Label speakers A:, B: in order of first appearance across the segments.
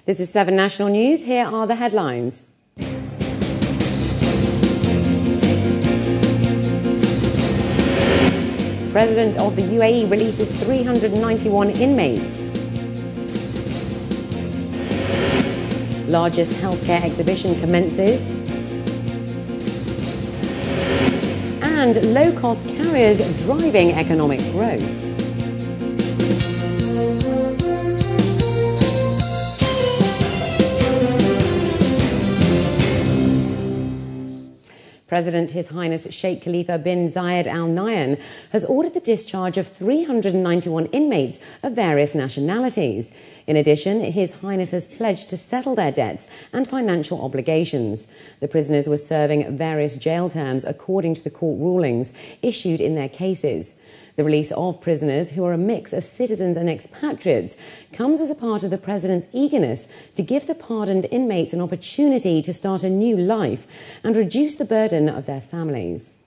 A: This is 7 National News. Here are the headlines. President of the UAE releases 391 inmates. Largest healthcare exhibition commences. And low-cost carriers driving economic growth. President His Highness Sheikh Khalifa bin Zayed Al Nahyan has ordered the discharge of 391 inmates of various nationalities. In addition, His Highness has pledged to settle their debts and financial obligations. The prisoners were serving various jail terms according to the court rulings issued in their cases. The release of prisoners, who are a mix of citizens and expatriates, comes as a part of the President's eagerness to give the pardoned inmates an opportunity to start a new life and reduce the burden of their families.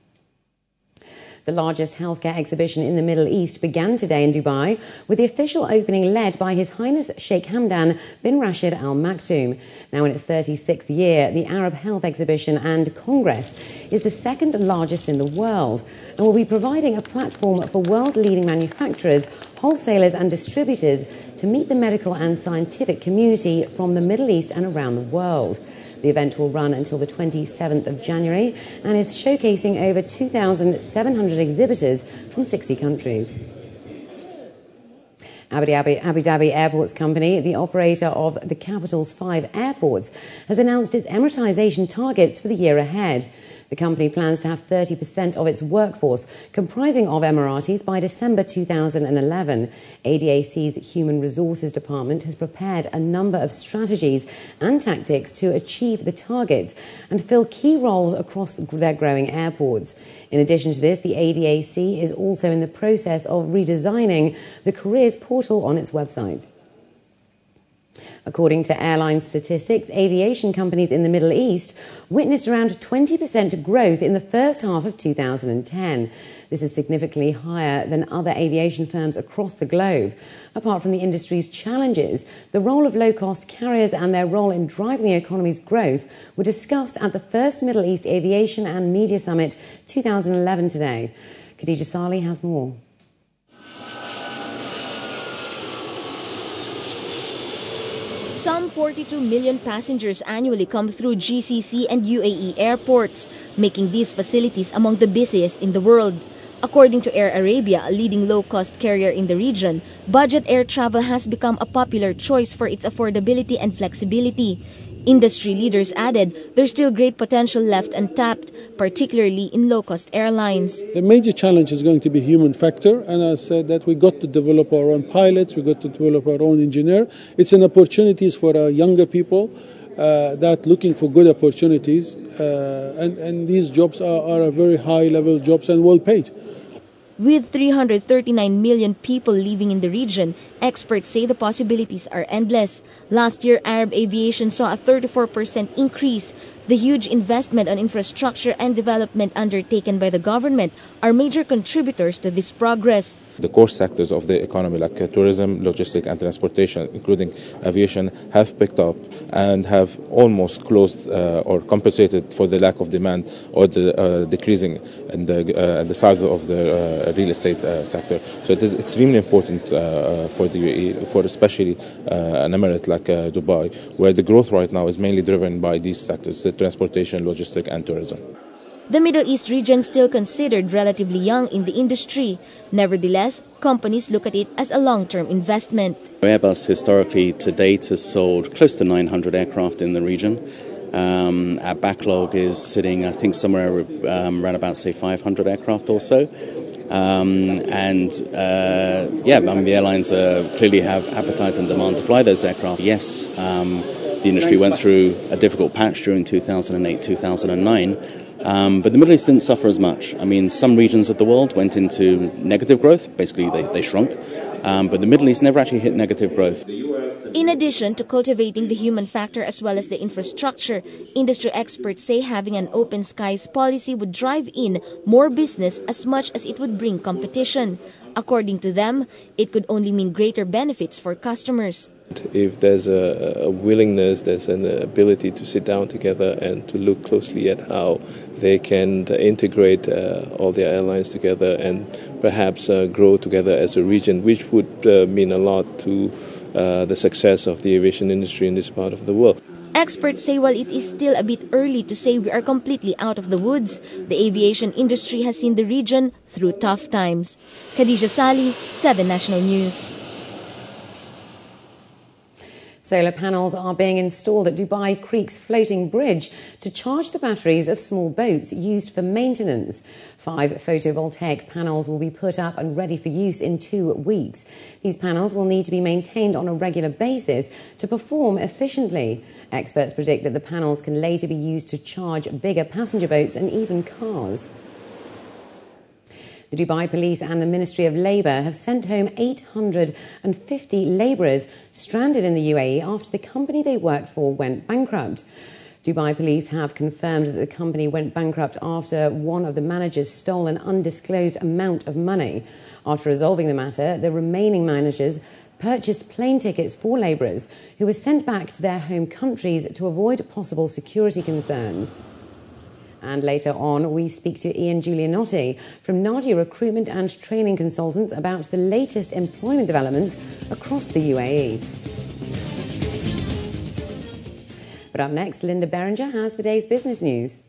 A: The largest healthcare exhibition in the Middle East began today in Dubai, with the official opening led by His Highness Sheikh Hamdan bin Rashid Al Maktoum. Now in its 36th year, the Arab Health Exhibition and Congress is the second largest in the world and will be providing a platform for world-leading manufacturers, wholesalers and distributors to meet the medical and scientific community from the Middle East and around the world. The event will run until the 27th of January and is showcasing over 2,700 exhibitors from 60 countries. Abu Dhabi Airports Company, the operator of the capital's 5 airports, has announced its Emiratisation targets for the year ahead. The company plans to have 30% of its workforce comprising of Emiratis by December 2011. ADAC's Human Resources Department has prepared a number of strategies and tactics to achieve the targets and fill key roles across their growing airports. In addition to this, the ADAC is also in the process of redesigning the careers portal on its website. According to airline statistics, aviation companies in the Middle East witnessed around 20% growth in the first half of 2010. This is significantly higher than other aviation firms across the globe. Apart from the industry's challenges, the role of low-cost carriers and their role in driving the economy's growth were discussed at the first Middle East Aviation and Media Summit 2011 today. Khadija Salih has more.
B: Some 42 million passengers annually come through GCC and UAE airports, making these facilities among the busiest in the world. According to Air Arabia, a leading low-cost carrier in the region, budget air travel has become a popular choice for its affordability and flexibility. Industry leaders added there's still great potential left untapped, particularly in low-cost airlines.
C: The major challenge is going to be human factor, and I said that we got to develop our own pilots, we got to develop our own engineer. It's an opportunities for our younger people that looking for good opportunities, and these jobs are very high-level jobs and well-paid.
B: With 339 million people living in the region, experts say the possibilities are endless. Last year, Arab aviation saw a 34% increase. The huge investment on infrastructure and development undertaken by the government are major contributors to this progress.
D: The core sectors of the economy, like tourism, logistics and transportation, including aviation, have picked up and have almost closed or compensated for the lack of demand or the decreasing in the size of the real estate sector. So it is extremely important for the UAE, for especially an emirate like Dubai, where the growth right now is mainly driven by these sectors, the transportation, logistics and tourism.
B: The Middle East region still considered relatively young in the industry. Nevertheless, companies look at it as a long-term investment.
E: Airbus historically to date has sold close to 900 aircraft in the region. Our backlog is sitting, I think, somewhere around about, say, 500 aircraft or so. The airlines clearly have appetite and demand to fly those aircraft. Yes, the industry went through a difficult patch during 2008, 2009. But the Middle East didn't suffer as much. I mean, some regions of the world went into negative growth. Basically, they shrunk. But the Middle East never actually hit negative growth.
B: In addition to cultivating the human factor as well as the infrastructure, industry experts say having an open skies policy would drive in more business as much as it would bring competition. According to them, it could only mean greater benefits for customers.
F: If there's a willingness, there's an ability to sit down together and to look closely at how they can integrate all their airlines together and perhaps grow together as a region, which would mean a lot to the success of the aviation industry in this part of the world.
B: Experts say while it is still a bit early to say we are completely out of the woods, the aviation industry has seen the region through tough times. Khadija Sali, 7 National News.
A: Solar panels are being installed at Dubai Creek's floating bridge to charge the batteries of small boats used for maintenance. 5 photovoltaic panels will be put up and ready for use in 2 weeks. These panels will need to be maintained on a regular basis to perform efficiently. Experts predict that the panels can later be used to charge bigger passenger boats and even cars. The Dubai Police and the Ministry of Labour have sent home 850 labourers stranded in the UAE after the company they worked for went bankrupt. Dubai Police have confirmed that the company went bankrupt after one of the managers stole an undisclosed amount of money. After resolving the matter, the remaining managers purchased plane tickets for labourers who were sent back to their home countries to avoid possible security concerns. And later on, we speak to Ian Giulianotti from Nadia Recruitment and Training Consultants about the latest employment developments across the UAE. But up next, Linda Berenger has the day's business news.